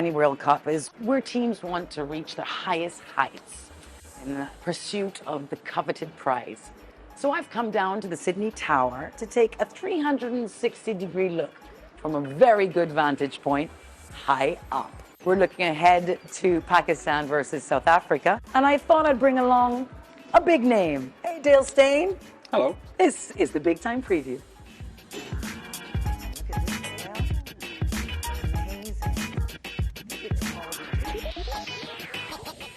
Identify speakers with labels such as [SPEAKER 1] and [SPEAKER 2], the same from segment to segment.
[SPEAKER 1] Any World Cup is where teams want to reach their highest heights in the pursuit of the coveted prize. So I've come down to the Sydney Tower to take a 360-degree look from a very good vantage point high up. We're looking ahead to Pakistan versus South Africa, and I thought I'd bring along a big name. Hey, Dale Steyn.
[SPEAKER 2] Hello.
[SPEAKER 1] This is the Big Time Preview.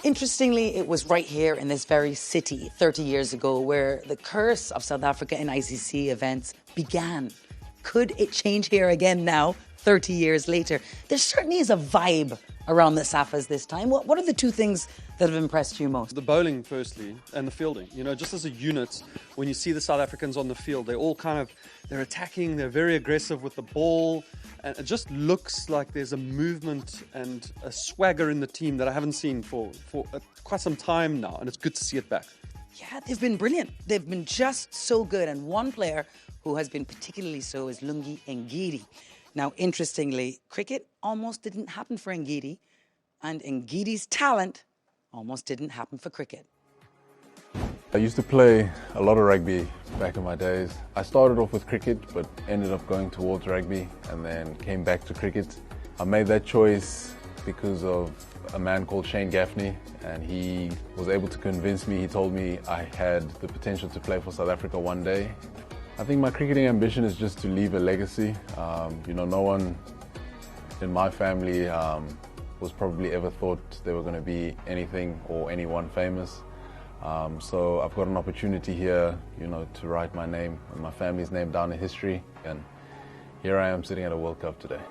[SPEAKER 1] Interestingly, it was right here in this very city 30 years ago where the curse of South Africa in ICC events began. Could it change here again now, 30 years later? There certainly is a vibe around the SAFAs this time. What are the two things that have impressed you most?
[SPEAKER 2] The bowling, firstly, and the fielding. You know, just as a unit, when you see the South Africans on the field, they're all they're attacking, they're very aggressive with the ball, and it just looks like there's a movement and a swagger in the team that I haven't seen for quite some time now, and it's good to see it back.
[SPEAKER 1] Yeah, they've been brilliant. They've been just so good, and one player who has been particularly so is Lungi Ngidi. Now, interestingly, cricket almost didn't happen for Ngidi, and Ngidi's talent almost didn't happen for cricket.
[SPEAKER 3] I used to play a lot of rugby back in my days. I started off with cricket, but ended up going towards rugby and then came back to cricket. I made that choice because of a man called Shane Gaffney, and he was able to convince me. He told me I had the potential to play for South Africa one day. I think my cricketing ambition is just to leave a legacy. No one in my family was probably ever thought they were going to be anything or anyone famous. So I've got an opportunity here, to write my name and my family's name down in history. And here I am sitting at a World Cup today.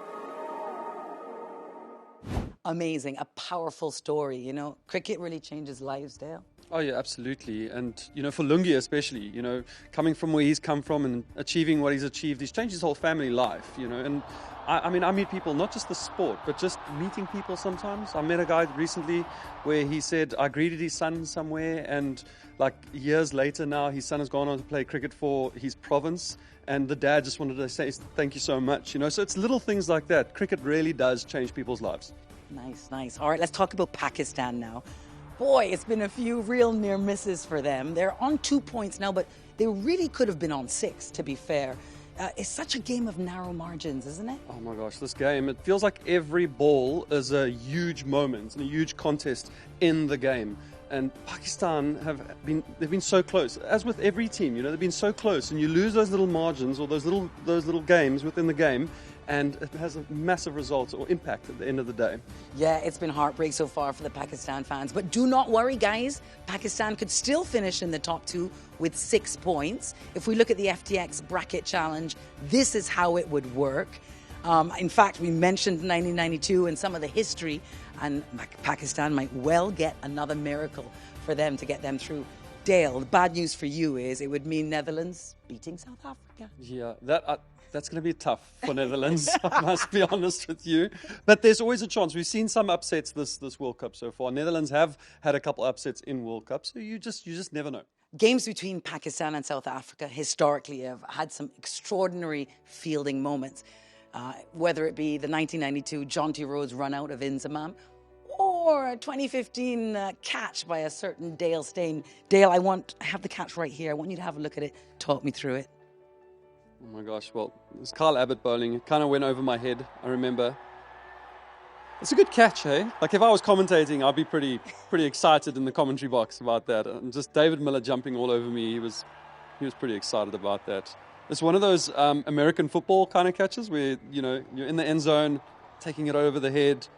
[SPEAKER 1] Amazing, a powerful story. Cricket really changes lives, Dale.
[SPEAKER 2] Oh yeah, absolutely. And, for Lungi especially, coming from where he's come from and achieving what he's achieved, he's changed his whole family life, and I meet people, not just the sport, but just meeting people sometimes. I met a guy recently where he said, I greeted his son somewhere, and like years later now, his son has gone on to play cricket for his province, and the dad just wanted to say thank you so much, So it's little things like that. Cricket really does change people's lives.
[SPEAKER 1] Nice. All right, let's talk about Pakistan now. Boy, it's been a few real near misses for them. They're on 2 points now, but they really could have been on 6, to be fair. It's such a game of narrow margins, isn't it?
[SPEAKER 2] Oh my gosh, this game, it feels like every ball is a huge moment and a huge contest in the game. And Pakistan they've been so close. As with every team, they've been so close, and you lose those little margins or those little games within the game, and it has a massive result or impact at the end of the day.
[SPEAKER 1] Yeah, it's been heartbreak so far for the Pakistan fans. But do not worry, guys. Pakistan could still finish in the top 2 with 6 points. If we look at the FTX bracket challenge, this is how it would work. In fact, we mentioned 1992 and some of the history, and Pakistan might well get another miracle for them to get them through. Dale, the bad news for you is it would mean Netherlands beating South Africa.
[SPEAKER 2] Yeah, that's going to be tough for Netherlands, I must be honest with you. But there's always a chance. We've seen some upsets this World Cup so far. Netherlands have had a couple upsets in World Cup, so you just never know.
[SPEAKER 1] Games between Pakistan and South Africa historically have had some extraordinary fielding moments, whether it be the 1992 Jonty Rhodes run out of Inzamam or a 2015 catch by a certain Dale Steyn. Dale, I have the catch right here. I want you to have a look at it. Talk me through it.
[SPEAKER 2] Oh my gosh, well, it was Kyle Abbott bowling. It kind of went over my head, I remember. It's a good catch, eh? Like if I was commentating, I'd be pretty excited in the commentary box about that. And just David Miller jumping all over me, he was pretty excited about that. It's one of those American football kind of catches where, you're in the end zone, taking it over the head.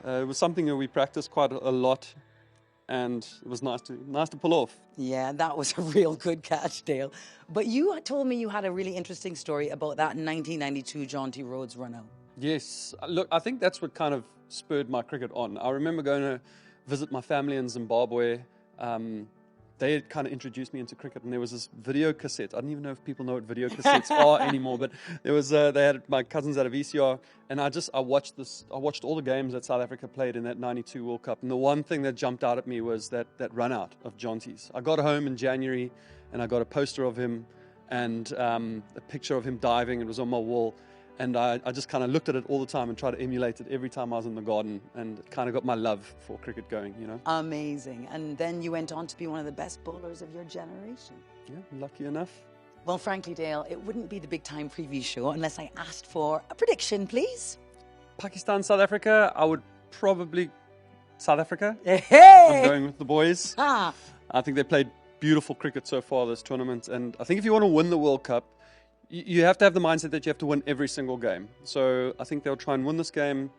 [SPEAKER 2] It was something that we practiced quite a lot, and it was nice to pull off.
[SPEAKER 1] Yeah, that was a real good catch, Dale. But you told me you had a really interesting story about that 1992 Jonty Rhodes run out.
[SPEAKER 2] Yes. Look, I think that's what kind of spurred my cricket on. I remember going to visit my family in Zimbabwe. They had kind of introduced me into cricket, and there was this video cassette. I don't even know if people know what video cassettes are anymore, but there was they had my cousins had a VCR, and I watched this. I watched all the games that South Africa played in that '92 World Cup, and the one thing that jumped out at me was that run out of Jonty's. I got home in January, and I got a poster of him and a picture of him diving. It was on my wall. And I just kind of looked at it all the time and tried to emulate it every time I was in the garden, and it kind of got my love for cricket going, you know.
[SPEAKER 1] Amazing. And then you went on to be one of the best bowlers of your generation.
[SPEAKER 2] Yeah, lucky enough.
[SPEAKER 1] Well, frankly, Dale, it wouldn't be the Big Time preview show unless I asked for a prediction, please.
[SPEAKER 2] Pakistan, South Africa, I would probably South Africa.
[SPEAKER 1] Hey!
[SPEAKER 2] I'm going with the boys.
[SPEAKER 1] Ah.
[SPEAKER 2] I think they played beautiful cricket so far this tournament, and I think if you want to win the World Cup, you have to have the mindset that you have to win every single game. So I think they'll try and win this game.